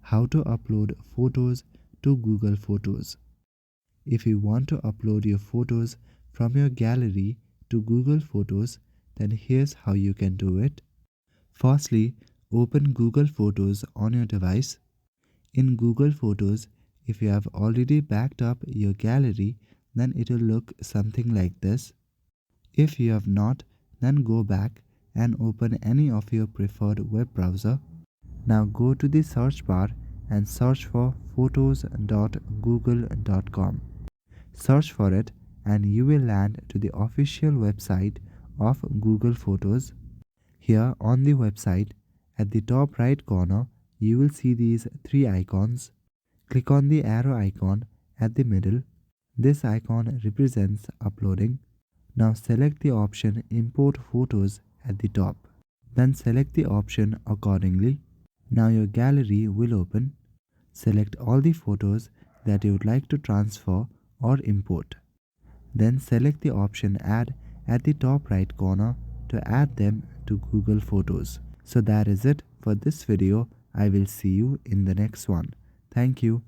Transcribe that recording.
How to upload photos to Google Photos. If you want to upload your photos from your gallery to Google Photos, then here's how you can do it. Firstly, open Google Photos on your device. In Google Photos, if you have already backed up your gallery, then it will look something like this. If you have not, then go back and open any of your preferred web browser. Now go to the search bar and search for photos.google.com. Search for it and you will land to the official website of Google Photos. Here on the website, at the top right corner, you will see these three icons. Click on the arrow icon at the middle. This icon represents uploading. Now select the option Import Photos at the top. Then select the option accordingly. Now your gallery will open. Select all the photos that you would like to transfer or import. Then select the option Add at the top right corner to add them to Google Photos. So that is it for this video. I will see you in the next one. Thank you.